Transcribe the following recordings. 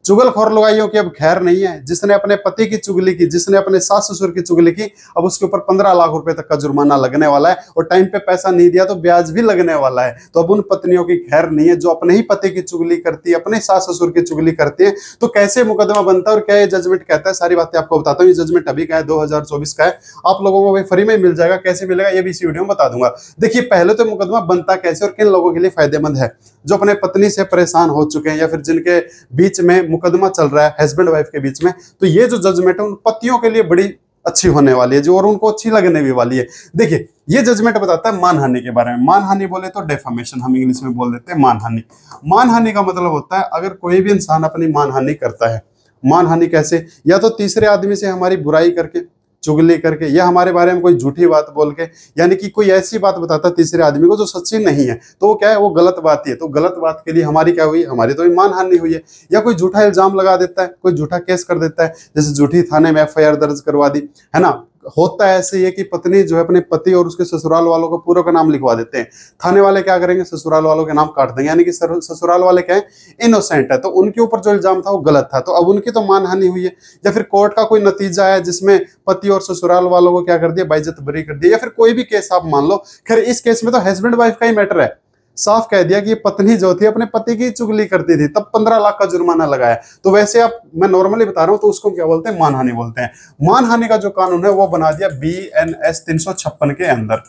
चुगलखोर लुगाइयों की अब खैर नहीं है। जिसने अपने पति की चुगली की, जिसने अपने सास ससुर की चुगली की, अब उसके ऊपर 15 लाख रुपए तक का जुर्माना लगने वाला है, और टाइम पे पैसा नहीं दिया तो ब्याज भी लगने वाला है। तो अब उन पत्नियों की खैर नहीं है जो अपने ही पति की चुगली करती है, अपने सास ससुर की चुगली करती है। तो कैसे मुकदमा बनता है और क्या ये जजमेंट कहता है, सारी बातें आपको बताता हूँ। ये जजमेंट अभी का है, 2024 का है, आप लोगों को फ्री में मिल जाएगा। कैसे मिलेगा ये भी इसी वीडियो में बता दूंगा। देखिए पहले तो मुकदमा बनता कैसे और किन लोगों के लिए फायदेमंद है। जो अपने पत्नी से परेशान हो चुके हैं या फिर जिनके बीच में मुकदमा चल रहा है हस्बैंड वाइफ के बीच में, तो ये जो जजमेंट है उन पतियों के लिए बड़ी अच्छी होने वाली है जो, और उनको अच्छी लगने भी वाली है। देखिए ये जजमेंट बताता है मानहानि के बारे में। मानहानि बोले तो डेफामेशन हम इंग्लिश में बोल देते हैं मानहानि। मानहानि का मतलब होता है अगर कोई भी इंसान अपनी मानहानि करता है। मानहानि कैसे, या तो तीसरे आदमी से हमारी बुराई करके, चुगली करके, या हमारे बारे में कोई झूठी बात बोल के, यानी कि कोई ऐसी बात बताता है तीसरे आदमी को जो सच्ची नहीं है, तो वो क्या है, वो गलत बात ही है। तो गलत बात के लिए हमारी क्या हुई, हमारी तो मानहानि हुई है। या कोई झूठा इल्जाम लगा देता है, कोई झूठा केस कर देता है, जैसे झूठी थाने में एफआईआर दर्ज करवा दी, है ना। होता है ऐसे ये कि पत्नी जो है अपने पति और उसके ससुराल वालों को पूरा का नाम लिखवा देते हैं। थाने वाले क्या करेंगे, ससुराल वालों के नाम काट देंगे, यानी कि ससुराल वाले क्या है, इनोसेंट है। तो उनके ऊपर जो इल्जाम था वो गलत था, तो अब उनकी तो मानहानि हुई है। या फिर कोर्ट का कोई नतीजा है जिसमें पति और ससुराल वालों को क्या कर दिया, बाइज्जत बरी कर दिया, या फिर कोई भी केस आप मान लो। खैर इस केस में तो हस्बैंड वाइफ का ही मैटर है। साफ कह दिया कि ये पत्नी जो थी अपने पति की चुगली करती थी, तब 15 लाख का जुर्माना लगाया। तो वैसे आप, मैं नॉर्मली बता रहा हूं, तो उसको क्या बोलते हैं, मानहानि बोलते हैं। मानहानि का जो कानून है वो बना दिया BNS 356 के अंदर।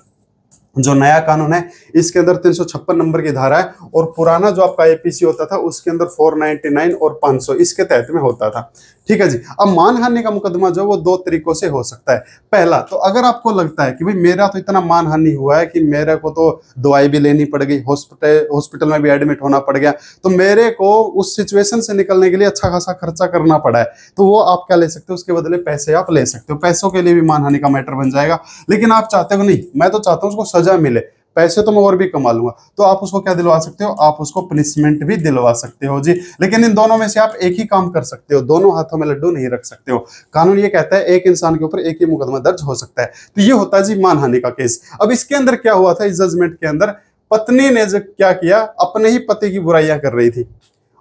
जो नया कानून है इसके अंदर 356 नंबर की धारा है, और पुराना जो आपका APC होता था उसके अंदर 499 और 500 इसके तहत में होता था। ठीक है जी। अब मानहानि का मुकदमा जो वो दो तरीकों से हो सकता है। पहला, तो अगर आपको लगता है कि भाई मेरा तो इतना मानहानि हुआ है कि मेरे को तो दवाई भी लेनी पड़ गई, हॉस्पिटल में भी एडमिट होना पड़ गया, तो मेरे को उस सिचुएशन से निकलने के लिए अच्छा खासा खर्चा करना पड़ा है, तो वो आप क्या ले सकते हो, उसके बदले पैसे आप ले सकते हो। पैसों के लिए भी मानहानि का मैटर बन जाएगा। लेकिन आप चाहते हो नहीं, मैं तो चाहता हूँ उसको सजा मिले, पैसे तो मैं और भी कमा लूंगा, तो आप उसको क्या दिलवा सकते हो, आप उसको पनिशमेंट भी दिलवा सकते हो जी। लेकिन इन दोनों में से आप एक ही काम कर सकते हो, दोनों हाथों में लड्डू नहीं रख सकते हो। कानून ये कहता है एक इंसान के ऊपर एक ही मुकदमा दर्ज हो सकता है। तो ये होता है जी मानहानि का केस। अब इसके अंदर क्या हुआ था, इस जजमेंट के अंदर पत्नी ने जो क्या किया, अपने ही पति की बुराइयां कर रही थी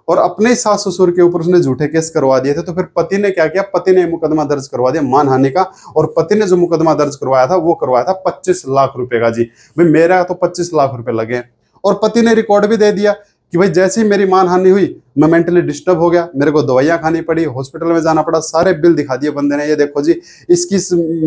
और अपने सास ससुर के ऊपर उसने झूठे केस करवा दिए थे। तो फिर पति ने क्या किया, पति ने मुकदमा दर्ज करवा दिया मानहानि का, और पति ने जो मुकदमा दर्ज करवाया था वो करवाया था 25 लाख रुपए का जी। भाई मेरा तो 25 लाख रुपए लगे, और पति ने रिकॉर्ड भी दे दिया कि भाई जैसे ही मेरी मानहानि हुई मैं मेंटली डिस्टर्ब हो गया, मेरे को दवाइयां खानी पड़ी, हॉस्पिटल में जाना पड़ा, सारे बिल दिखा दिए बंदे ने, ये देखो जी इसकी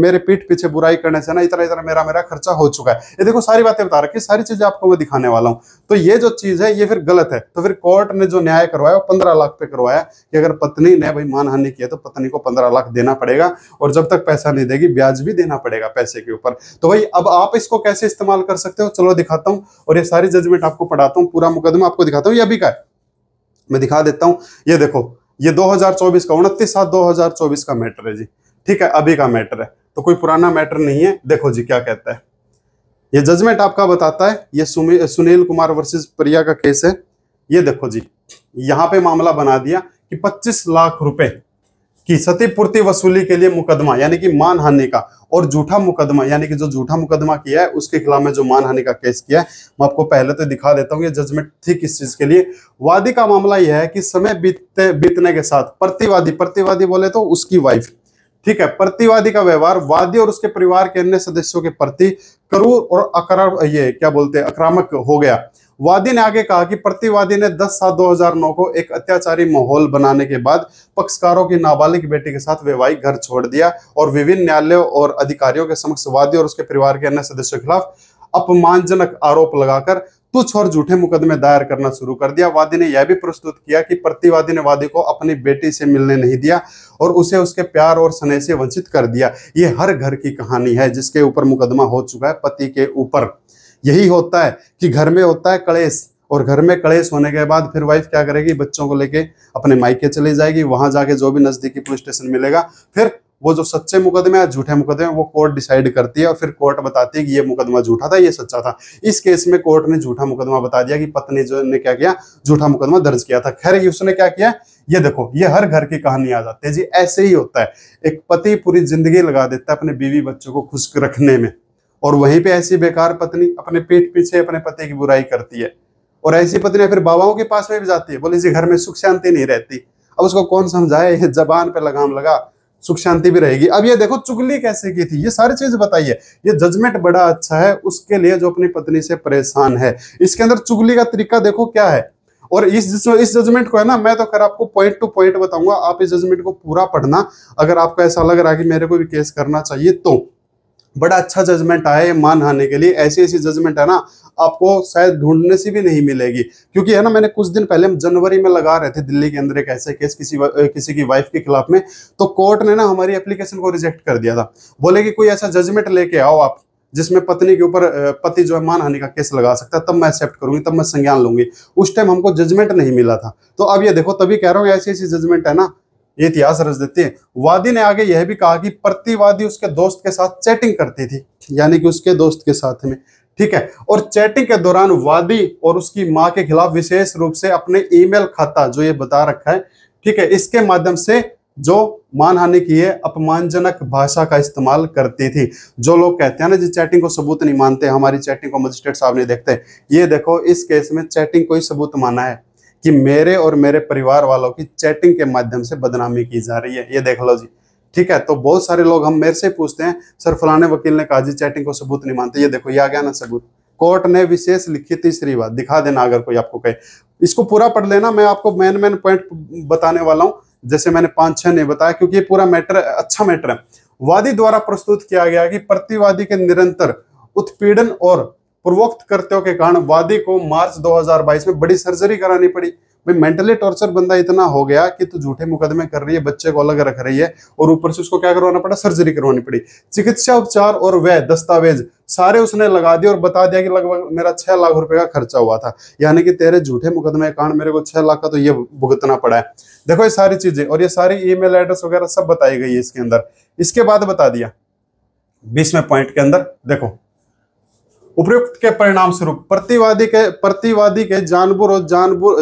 मेरे पीठ पीछे बुराई करने से ना इतना इतना मेरा खर्चा हो चुका है, ये देखो सारी बातें बता रखी, सारी चीजें आपको मैं दिखाने वाला हूँ। तो ये जो चीज है ये फिर गलत है। तो फिर कोर्ट ने जो न्याय करवाया वो 15 लाख पे करवाया कि अगर पत्नी ने भाई मानहानि किया तो पत्नी को 15 लाख देना पड़ेगा, और जब तक पैसा नहीं देगी ब्याज भी देना पड़ेगा पैसे के ऊपर। तो भाई अब आप इसको कैसे इस्तेमाल कर सकते हो, चलो दिखाता हूँ, और ये सारी जजमेंट आपको पढ़ाता हूँ, पूरा मुकदमा आपको दिखाता हूँ। ये अभी का है, मैं दिखा देता हूं। ये देखो, ये 2024 का 29/7/2024 का मैटर है जी। ठीक है, अभी का मैटर है, तो कोई पुराना मैटर नहीं है। देखो जी क्या कहता है, ये जजमेंट आपका बताता है, ये सुनील कुमार वर्सेस प्रिया का केस है। ये देखो जी, यहां पे मामला बना दिया कि 25 लाख रुपए की क्षतिपूर्ति वसूली के लिए मुकदमा, यानी कि मानहानि का, और झूठा मुकदमा, यानी कि जो झूठा मुकदमा किया है उसके खिलाफ में जो मानहानि का केस किया है, मैं आपको पहले तो दिखा देता हूँ। ये जजमेंट थी किस चीज के लिए, वादी का मामला यह है कि समय बीतने के साथ प्रतिवादी बोले तो उसकी वाइफ, ठीक है, प्रतिवादी का व्यवहार वादी और उसके परिवार के अन्य सदस्यों के प्रति क्रूर और ये क्या बोलते हैं, आक्रामक हो गया। वादी ने आगे कहा कि प्रतिवादी ने 10/7/2009 को एक अत्याचारी माहौल बनाने के बाद पक्षकारों की नाबालिग बेटी के साथ वैवाहिक घर छोड़ दिया और विभिन्न न्यायालयों और अधिकारियों के समक्ष वादी और उसके परिवार के अन्य सदस्यों के खिलाफ अपमानजनक आरोप लगाकर तुच्छ और झूठे मुकदमे दायर करना शुरू कर दिया। वादी ने यह भी प्रस्तुत किया कि प्रतिवादी ने वादी को अपनी बेटी से मिलने नहीं दिया और उसे उसके प्यार और स्नेह से वंचित कर दिया। ये हर घर की कहानी है जिसके ऊपर मुकदमा हो चुका है पति के ऊपर। यही होता है कि घर में होता है कलेश, और घर में कलेश होने के बाद फिर वाइफ क्या करेगी, बच्चों को लेके अपने मायके चली जाएगी, वहां जाके जो भी नजदीकी पुलिस स्टेशन मिलेगा, फिर वो जो सच्चे मुकदमे या झूठे मुकदमे वो कोर्ट डिसाइड करती है, और फिर कोर्ट बताती है कि ये मुकदमा झूठा था, ये सच्चा था। इस केस में कोर्ट ने झूठा मुकदमा बता दिया कि पत्नी जो ने क्या किया, झूठा मुकदमा दर्ज किया था। खैर उसने क्या किया, ये देखो, ये हर घर की कहानी आ जाती है जी। ऐसे ही होता है, एक पति पूरी जिंदगी लगा देता है अपने बीवी बच्चों को खुश रखने में, और वहीं पे ऐसी बेकार पत्नी अपने पीठ पीछे अपने पति की बुराई करती है, और ऐसी पत्नी फिर बाबाओं के पास में भी जाती है, बोले जी घर में सुख शांति नहीं रहती। अब उसको कौन समझाए, ये जबान पे लगाम लगा, सुख शांति भी रहेगी। अब ये देखो चुगली कैसे की थी, ये सारी चीज बताइए। ये जजमेंट बड़ा अच्छा है उसके लिए जो अपनी पत्नी से परेशान है। इसके अंदर चुगली का तरीका देखो क्या है। और इस जजमेंट को है ना, मैं तो खैर आपको पॉइंट टू पॉइंट बताऊंगा, आप इस जजमेंट को पूरा पढ़ना। अगर आपको ऐसा लग रहा है कि मेरे को भी केस करना चाहिए तो बड़ा अच्छा जजमेंट आया है मानहानि के लिए। ऐसी ऐसी जजमेंट है ना आपको शायद ढूंढने से भी नहीं मिलेगी। क्योंकि है ना, मैंने कुछ दिन पहले हम जनवरी में लगा रहे थे दिल्ली के अंदर एक ऐसा केस किसी की वाइफ के खिलाफ में, तो कोर्ट ने ना हमारी एप्लीकेशन को रिजेक्ट कर दिया था। बोले कि कोई ऐसा जजमेंट लेके आओ आप जिसमें पत्नी के ऊपर पति जो है मानहानि का केस लगा सकता है, तब मैं एक्सेप्ट करूंगी, तब मैं संज्ञान लूंगी। उस टाइम हमको जजमेंट नहीं मिला था। तो अब ये देखो, तभी कह रहा हूँ ऐसी ऐसी जजमेंट है ना, ये इतिहास रच देती है। वादी ने आगे यह भी कहा कि प्रतिवादी उसके दोस्त के साथ चैटिंग करती थी, यानी कि उसके दोस्त के साथ में, ठीक है। और चैटिंग के दौरान वादी और उसकी मां के खिलाफ विशेष रूप से अपने ईमेल खाता जो ये बता रखा है, ठीक है, इसके माध्यम से जो मानहानि की है अपमानजनक भाषा का इस्तेमाल करती थी। जो लोग कहते हैं ना जी चैटिंग को सबूत नहीं मानते, हमारी चैटिंग को मजिस्ट्रेट साहब नहीं देखते, ये देखो इस केस में चैटिंग को ही सबूत माना है कि मेरे और मेरे परिवार वालों की चैटिंग के माध्यम से बदनामी की जा रही है। ये देख लो जी, ठीक है। तो बहुत सारे लोग हम मेरे से पूछते हैं सर फलाने वकील ने कहा जी चैटिंग को सबूत नहीं मानते, ये देखो ये आ गया ना सबूत। कोर्ट ने विशेष लिखी तीसरी बात, दिखा देना अगर कोई आपको कहे। इसको पूरा पढ़ लेना, मैं आपको मेन पॉइंट बताने वाला हूं, जैसे मैंने 5-6 नहीं बताया, क्योंकि ये पूरा मैटर अच्छा मैटर है। वादी द्वारा प्रस्तुत किया गया कि प्रतिवादी के निरंतर उत्पीड़न और पूर्वोक्त कृत्यों के कारण वादी को मार्च 2022 में बड़ी सर्जरी करानी पड़ी। भाई मेंटली टॉर्चर बंदा इतना हो गया कि तू झूठे मुकदमे कर रही है, बच्चे को अलग रख रही है, और ऊपर से उसको क्या करवाना पड़ा, सर्जरी करवानी पड़ी। चिकित्सा उपचार और वह दस्तावेज सारे उसने लगा दिए और बता दिया कि लगभग मेरा 6 लाख रुपए का खर्चा हुआ था, यानी कि तेरे झूठे मुकदमे के कारण मेरे को 6 लाख का तो ये भुगतना पड़ा है। देखो ये सारी चीजें, और ये सारी ईमेल एड्रेस वगैरह सब बताई गई है इसके अंदर। इसके बाद बता दिया 20वें पॉइंट के अंदर, देखो उपयुक्त के परिणाम स्वरूप प्रतिवादी के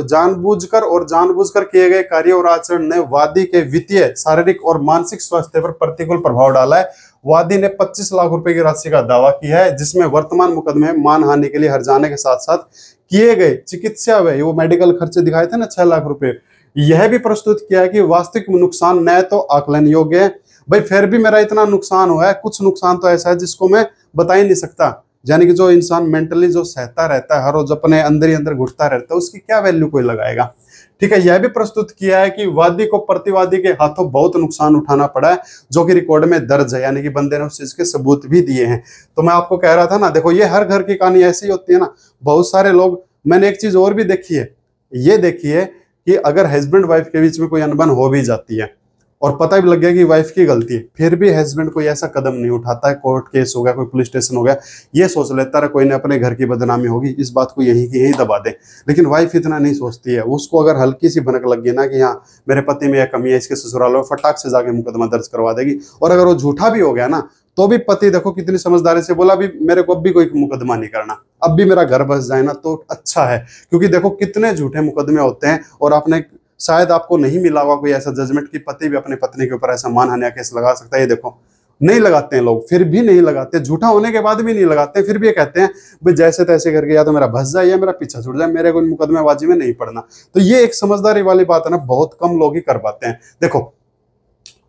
जानबूझकर किए गए कार्य और आचरण ने वादी के वित्तीय, शारीरिक और मानसिक स्वास्थ्य पर प्रतिकूल प्रभाव डाला है। वादी ने 25 लाख रुपए की राशि का दावा किया है, जिसमें वर्तमान मुकदमे में मानहानि के लिए हर्जाने के साथ साथ किए गए चिकित्सा व वो मेडिकल खर्चे दिखाए थे ना 6 लाख रुपए, यह भी प्रस्तुत किया है कि वास्तविक नुकसान न तो आकलन योग्य है। भाई फिर भी मेरा इतना नुकसान हुआ है, कुछ नुकसान तो ऐसा है जिसको मैं बता ही नहीं सकता। यानी कि जो इंसान मेंटली जो सहता रहता है, हर रोज अपने अंदर ही अंदर घुटता रहता है, उसकी क्या वैल्यू कोई लगाएगा, ठीक है। यह भी प्रस्तुत किया है कि वादी को प्रतिवादी के हाथों बहुत नुकसान उठाना पड़ा है, जो कि रिकॉर्ड में दर्ज है, यानी कि बंदे ने उस चीज के सबूत भी दिए हैं। तो मैं आपको कह रहा था ना, देखो ये हर घर की कहानी ऐसी होती है ना, बहुत सारे लोग। मैंने एक चीज और भी देखी है, ये देखी है कि अगर हस्बैंड वाइफ के बीच में कोई अनबन हो भी जाती है और पता भी लग गया कि वाइफ की गलती है, फिर भी हस्बैंड कोई ऐसा कदम नहीं उठाता है, कोर्ट केस हो गया, कोई पुलिस स्टेशन हो गया, ये सोच लेता है कोई ने अपने घर की बदनामी होगी, इस बात को यही की यही दबा दे। लेकिन वाइफ इतना नहीं सोचती है। उसको अगर हल्की सी भनक लग गई ना कि हाँ मेरे पति में यह कमी है, इसके ससुराल में, फटाक से जाके मुकदमा दर्ज करवा देगी। और अगर वो झूठा भी हो गया ना, तो भी पति देखो कितनी समझदारी से बोला, भी मेरे को अब भी कोई मुकदमा नहीं करना, अब भी मेरा घर बस जाए ना तो अच्छा है। क्योंकि देखो कितने झूठे मुकदमे होते हैं, और आपने शायद आपको नहीं मिला हुआ कोई ऐसा जजमेंट कि पति भी अपने पत्नी के ऊपर ऐसा मानहानि का केस लगा सकता है। ये देखो नहीं लगाते हैं लोग, फिर भी नहीं लगाते, झूठा होने के बाद भी नहीं लगाते, फिर भी ये कहते हैं भाई जैसे तैसे करके या तो मेरा बस जाए या मेरा पीछा छूट जाए, मेरे को मुकदमेबाजी में नहीं पड़ना। तो ये एक समझदारी वाली बात है ना, बहुत कम लोग ही कर पाते हैं। देखो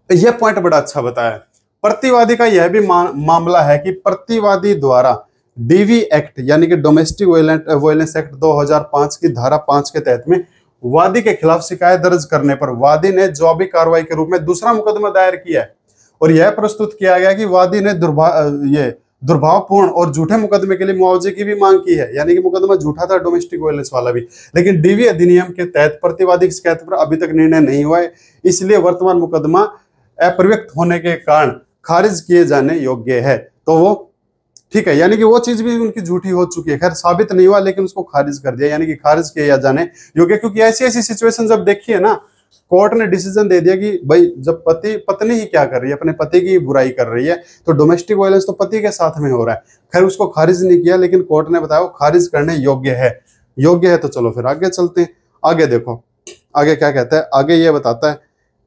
ये पॉइंट बड़ा अच्छा बताया है। प्रतिवादी का यह भी मामला है कि प्रतिवादी द्वारा डीवी एक्ट यानी कि डोमेस्टिक वायलेंस एक्ट 2005 की धारा 5 के तहत में वादी के खिलाफ शिकायत दर्ज करने पर वादी ने जवाबी कार्रवाई के रूप में दूसरा मुकदमा दायर किया है। और यह प्रस्तुत किया गया कि वादी ने दुर्भावपूर्ण और झूठे मुकदमे के लिए मुआवजे की भी मांग की है, यानी कि मुकदमा झूठा था डोमेस्टिक वायलेंस वाला भी। लेकिन डीवी अधिनियम के तहत प्रतिवादी की शिकायत पर अभी तक निर्णय नहीं हुआ है, इसलिए वर्तमान मुकदमा अप्रयुक्त होने के कारण खारिज किए जाने योग्य है। तो वो ठीक है, यानी कि वो चीज भी उनकी झूठी हो चुकी है, खैर साबित नहीं हुआ लेकिन उसको खारिज कर दिया, यानी कि खारिज किया जाने योग्य। क्योंकि ऐसी ऐसी सिचुएशन जब देखी है ना, कोर्ट ने डिसीजन दे दिया कि भाई जब पत्नी ही क्या कर रही है, अपने पति की बुराई कर रही है, तो डोमेस्टिक वायलेंस तो पति के साथ में हो रहा है। खैर उसको खारिज नहीं किया, लेकिन कोर्ट ने बताया वो खारिज करने योग्य है। तो चलो फिर आगे चलते हैं। आगे देखो आगे क्या कहता है, आगे ये बताता है,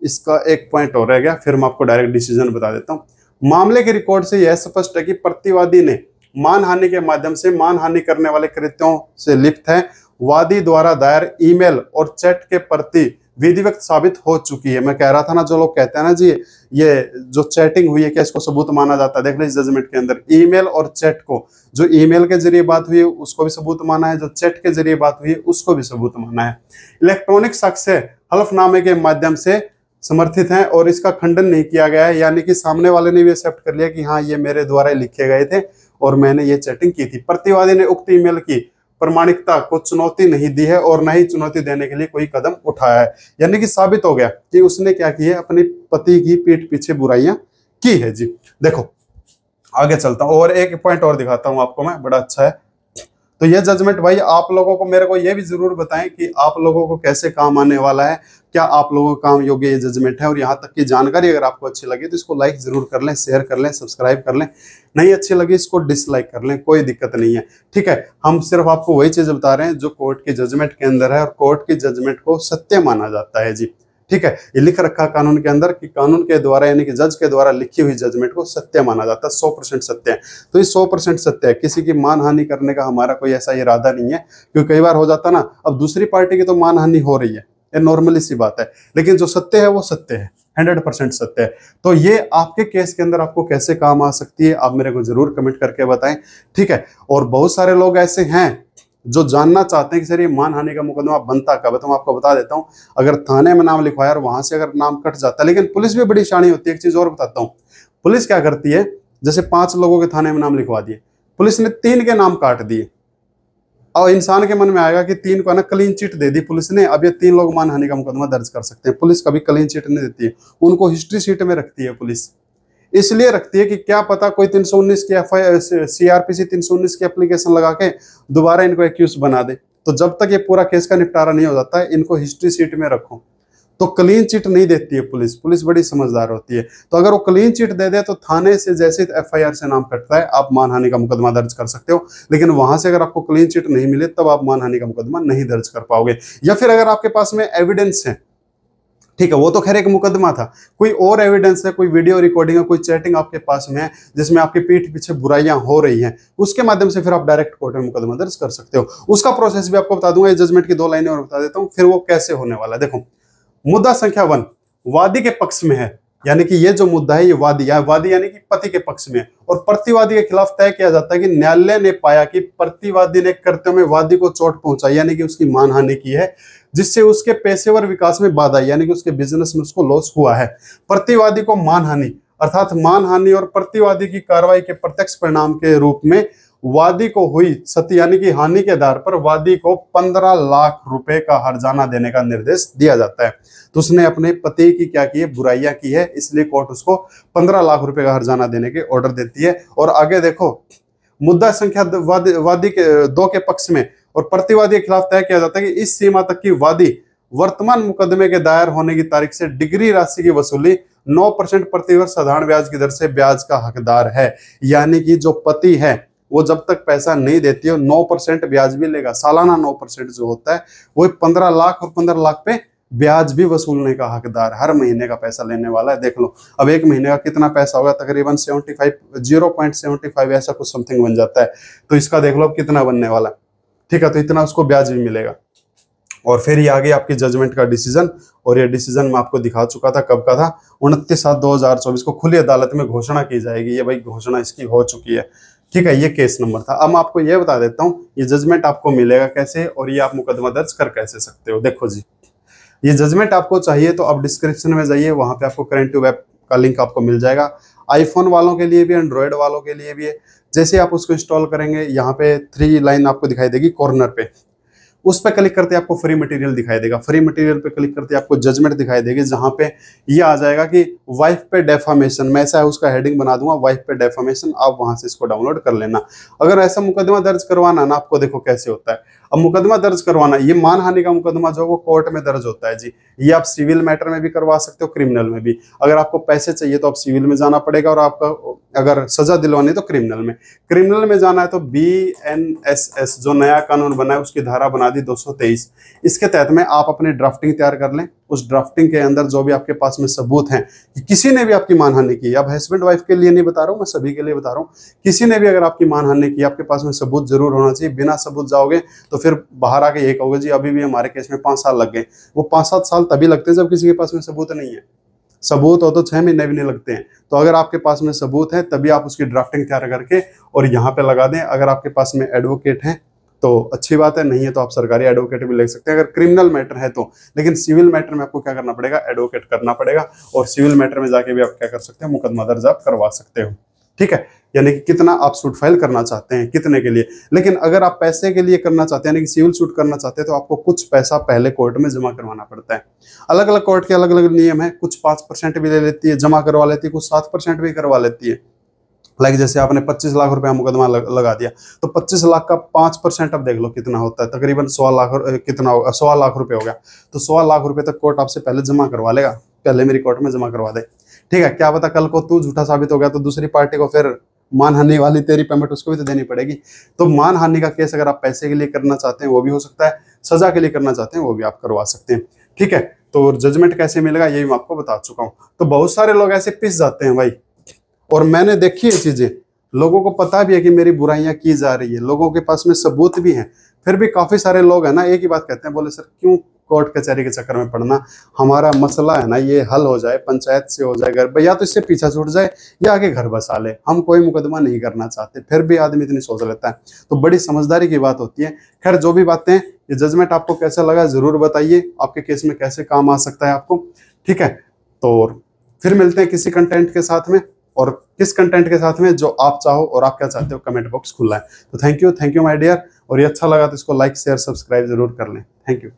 इसका एक पॉइंट और रह गया, फिर मैं आपको डायरेक्ट डिसीजन बता देता हूँ। मामले के रिकॉर्ड से यह स्पष्ट है कि प्रतिवादी ने मानहानि के माध्यम से मानहानि करने वाले कृत्यों से लिप्त है। वादी द्वारा दायर ईमेल और चैट के प्रति विधिवत साबित हो चुकी है। मैं कह रहा था ना, जो लोग कहते हैं ना जी ये जो चैटिंग हुई है क्या इसको सबूत माना जाता है, देख लो इस जजमेंट के अंदर ईमेल और चैट को, जो ईमेल के जरिए बात हुई है उसको भी सबूत माना है, जो चैट के जरिए बात हुई है उसको भी सबूत माना है। इलेक्ट्रॉनिक साक्ष्य हलफनामे के माध्यम से समर्थित हैं और इसका खंडन नहीं किया गया है, यानी कि सामने वाले ने भी एक्सेप्ट कर लिया कि हाँ ये मेरे द्वारा लिखे गए थे और मैंने ये चैटिंग की थी। प्रतिवादी ने उक्त ईमेल की प्रमाणिकता को चुनौती नहीं दी है और न ही चुनौती देने के लिए कोई कदम उठाया है, यानी कि साबित हो गया कि उसने क्या की है, अपनी पति की पीठ पीछे बुराइयां की है जी। देखो आगे चलता हूं और एक पॉइंट और दिखाता हूं आपको मैं, बड़ा अच्छा है। तो ये जजमेंट भाई आप लोगों को, मेरे को ये भी जरूर बताएं कि आप लोगों को कैसे काम आने वाला है, क्या आप लोगों को काम योग्य ये जजमेंट है। और यहाँ तक की जानकारी अगर आपको अच्छी लगी तो इसको लाइक जरूर कर लें, शेयर कर लें, सब्सक्राइब कर लें। नहीं अच्छी लगी इसको डिसलाइक कर लें, कोई दिक्कत नहीं है, ठीक है। हम सिर्फ आपको वही चीज बता रहे हैं जो कोर्ट की जजमेंट के अंदर है और कोर्ट की जजमेंट को सत्य माना जाता है जी, ठीक है। ये लिख रखा कानून के अंदर कि कानून के द्वारा यानी कि जज के द्वारा लिखी हुई जजमेंट को सत्य माना जाता है, 100% सत्य है। तो ये 100% सत्य है, किसी की मानहानि करने का हमारा कोई ऐसा इरादा नहीं है, क्योंकि कई बार हो जाता ना, अब दूसरी पार्टी की तो मानहानि हो रही है, ये नॉर्मली सी बात है, लेकिन जो सत्य है वो सत्य है, 100% सत्य है। तो ये आपके केस के अंदर आपको कैसे काम आ सकती है, आप मेरे को जरूर कमेंट करके बताएं, ठीक है। और बहुत सारे लोग ऐसे हैं जो जानना चाहते हैं कि सर ये मानहानि का मुकदमा बनता कब है, तो मैं आपको बता देता हूं। अगर थाने में नाम लिखवाया और वहां से अगर नाम कट जाता है, लेकिन पुलिस भी बड़ी शानी होती है। एक चीज और बताता हूं, पुलिस क्या करती है, जैसे 5 लोगों के थाने में नाम लिखवा दिए, पुलिस ने 3 के नाम काट दिए, और इंसान के मन में आएगा कि 3 को ना क्लीन चिट दे दी पुलिस ने, अब ये 3 लोग मानहानि का मुकदमा दर्ज कर सकते हैं। पुलिस कभी क्लीन चिट नहीं देती है, उनको हिस्ट्री शीट में रखती है पुलिस। इसलिए रखती है कि क्या पता कोई 319 की CRPC 319 की एप्लीकेशन लगा के दोबारा इनको एक्यूज बना दे। तो जब तक ये पूरा केस का निपटारा नहीं हो जाता है, इनको हिस्ट्री शीट में रखो। तो क्लीन चिट नहीं देती है पुलिस, पुलिस बड़ी समझदार होती है। तो अगर वो क्लीन चिट दे दे तो थाने से जैसे FIR से नाम कटता है आप मानहानि का मुकदमा दर्ज कर सकते हो, लेकिन वहां से अगर आपको क्लीन चिट नहीं मिले तब आप मानहानि का मुकदमा नहीं दर्ज कर पाओगे। या फिर अगर आपके पास में एविडेंस है, ठीक है, वो तो खैर एक मुकदमा था, कोई और एविडेंस है, कोई वीडियो रिकॉर्डिंग है, कोई चैटिंग आपके पास में है जिसमें आपकी पीठ पीछे बुराइयां हो रही हैं, उसके माध्यम से फिर आप डायरेक्ट कोर्ट में मुकदमा दर्ज कर सकते हो। उसका प्रोसेस भी आपको बता दूंगा, ये जजमेंट की 2 लाइनें और बता देता हूं, फिर वो कैसे होने वाला है। देखो मुद्दा संख्या 1 वादी के पक्ष में है, यानी कि ये जो मुद्दा है ये वादी यानी कि पति के पक्ष में, और प्रतिवादी के खिलाफ तय किया जाता है कि न्यायालय ने पाया कि प्रतिवादी ने कृत्य में वादी को चोट पहुंचाई, यानी कि उसकी मानहानि की है, जिससे उसके पेशेवर विकास में बाधा, यानी कि उसके बिजनेस में उसको लॉस हुआ है। प्रतिवादी को मानहानि अर्थात मानहानि और प्रतिवादी की कार्रवाई के प्रत्यक्ष परिणाम के रूप में वादी को हुई क्षति यानी कि हानि के आधार पर वादी को 15 लाख रुपए का हर्जाना देने का निर्देश दिया जाता है। तो उसने अपने पति की क्या की है, बुराइयां की है, इसलिए कोर्ट उसको 15 लाख रुपए का हर्जाना देने के ऑर्डर देती है। और आगे देखो मुद्दा संख्या वादी के 2 के पक्ष में और प्रतिवादी के खिलाफ तय किया जाता है कि इस सीमा तक की वादी वर्तमान मुकदमे के दायर होने की तारीख से डिग्री राशि की वसूली 9% प्रतिवर्ष साधारण ब्याज की दर से ब्याज का हकदार है। यानी कि जो पति है वो जब तक पैसा नहीं देती है 9% ब्याज भी लेगा, सालाना 9% जो होता है वो 15 लाख और 15 लाख पे ब्याज भी वसूलने का हकदार, हर महीने का पैसा लेने वाला है। देख लो अब 1 महीने का कितना पैसा होगा, तकरीबन 0.75 ऐसा कुछ समथिंग बन जाता है। तो इसका देख लो अब कितना बनने वाला है, ठीक है। तो इतना उसको ब्याज भी मिलेगा। और फिर ये आगे आपकी जजमेंट का डिसीजन, और ये डिसीजन मैं आपको दिखा चुका था, कब का था, 29/7/2024 को खुली अदालत में घोषणा की जाएगी। ये भाई घोषणा इसकी हो चुकी है, ठीक है। ये केस नंबर था। अब मैं आपको ये बता देता हूँ ये जजमेंट आपको मिलेगा कैसे और ये आप मुकदमा दर्ज कर कैसे सकते हो। देखो जी, ये जजमेंट आपको चाहिए तो आप डिस्क्रिप्शन में जाइए, वहां पे आपको करंट वेब का लिंक आपको मिल जाएगा। आईफोन वालों के लिए भी, एंड्रॉयड वालों के लिए भी है। जैसे आप उसको इंस्टॉल करेंगे, यहाँ पे 3 लाइन आपको दिखाई देगी कॉर्नर पे, उस पर क्लिक करते आपको फ्री मटेरियल दिखाई देगा। फ्री मटेरियल पे क्लिक करते आपको जजमेंट दिखाई देगी, जहां पे ये आ जाएगा कि वाइफ पे डेफामेशन, मैं ऐसा उसका हेडिंग बना दूंगा, वाइफ पे डेफामेशन। आप वहां से इसको डाउनलोड कर लेना। अगर ऐसा मुकदमा दर्ज करवाना ना, आपको देखो कैसे होता है। अब मुकदमा दर्ज करवाना, ये मानहानि का मुकदमा जो वो कोर्ट में दर्ज होता है जी। ये आप सिविल मैटर में भी करवा सकते हो, क्रिमिनल में भी। अगर आपको पैसे चाहिए तो आप सिविल में जाना पड़ेगा, और आपका अगर सजा दिलवानी तो क्रिमिनल में। क्रिमिनल में जाना है तो BNSS जो नया कानून बना है उसकी धारा बना दी 223, इसके तहत में आप अपनी ड्राफ्टिंग तैयार कर लें। उस ड्राफ्टिंग के अंदर जो भी आपके पास में सबूत हैं कि किसी ने भी आपकी मानहानि की, अब हस्बैंड वाइफ के लिए नहीं बता रहा हूं, मैं सभी के लिए बता रहा हूं, किसी ने भी अगर आपकी मानहानि की, आपके पास में सबूत जरूर होना चाहिए। बिना सबूत जाओगे तो फिर बाहर आके ये कहोगे जी अभी भी हमारे केस में 5 साल लग गए। वो 5-7 साल तभी लगते हैं जब किसी के पास में सबूत नहीं है। सबूत हो तो 6 महीने भी नहीं लगते हैं। तो अगर आपके पास में सबूत है तभी आप उसकी ड्राफ्टिंग तैयार करके और यहाँ पे लगा दें। अगर आपके पास में एडवोकेट है तो अच्छी बात है, नहीं है तो आप सरकारी एडवोकेट भी ले सकते हैं अगर क्रिमिनल मैटर है तो। लेकिन सिविल मैटर में आपको क्या करना पड़ेगा, एडवोकेट करना पड़ेगा। और सिविल मैटर में जाके भी आप क्या कर सकते हैं, मुकदमा दर्ज आप करवा सकते हो। ठीक है, यानी कि कितना आप सूट फाइल करना चाहते हैं, कितने के लिए। लेकिन अगर आप पैसे के लिए करना चाहते हैं, यानी कि सिविल सूट करना चाहते हैं, तो आपको कुछ पैसा पहले कोर्ट में जमा करवाना पड़ता है। अलग अलग कोर्ट के अलग अलग नियम है, कुछ 5% भी ले लेती है, जमा करवा लेती है, कुछ 7% भी करवा लेती है। लाइक जैसे आपने 25 लाख रुपया मुकदमा लगा दिया तो 25 लाख का 5% अब देख लो कितना होता है, तकरीबन 100 लाख कितना होगा, 100 लाख रुपए हो गया। तो 100 लाख रुपए तक कोर्ट आपसे पहले जमा करवा लेगा, पहले मेरी कोर्ट में जमा करवा दे। ठीक है, क्या पता कल को तू झूठा साबित हो गया तो दूसरी पार्टी को फिर मानहानि वाली तेरी पेमेंट उसको भी तो देनी पड़ेगी। तो मानहानि का केस अगर आप पैसे के लिए करना चाहते हैं वो भी हो सकता है, सजा के लिए करना चाहते हैं वो भी आप करवा सकते हैं। ठीक है, तो जजमेंट कैसे मिलेगा ये भी मैं आपको बता चुका हूँ। तो बहुत सारे लोग ऐसे पिस जाते हैं भाई, और मैंने देखी है चीजें, लोगों को पता भी है कि मेरी बुराइयां की जा रही है, लोगों के पास में सबूत भी हैं, फिर भी काफी सारे लोग हैं ना एक ही बात कहते हैं, बोले सर क्यों कोर्ट कचहरी के चक्कर में पड़ना, हमारा मसला है ना ये हल हो जाए, पंचायत से हो जाए, घर या तो इससे पीछा छूट जाए या आगे घर बसा ले, हम कोई मुकदमा नहीं करना चाहते। फिर भी आदमी इतनी सोच लेता है, तो बड़ी समझदारी की बात होती है। खैर जो भी बातें, ये जजमेंट आपको कैसा लगा जरूर बताइए, आपके केस में कैसे काम आ सकता है आपको। ठीक है, तो फिर मिलते हैं किसी कंटेंट के साथ में, और किस कंटेंट के साथ में जो आप चाहो और आप क्या चाहते हो कमेंट बॉक्स खुला है। तो थैंक यू माय डियर, और ये अच्छा लगा तो इसको लाइक शेयर सब्सक्राइब जरूर कर लें। Thank you.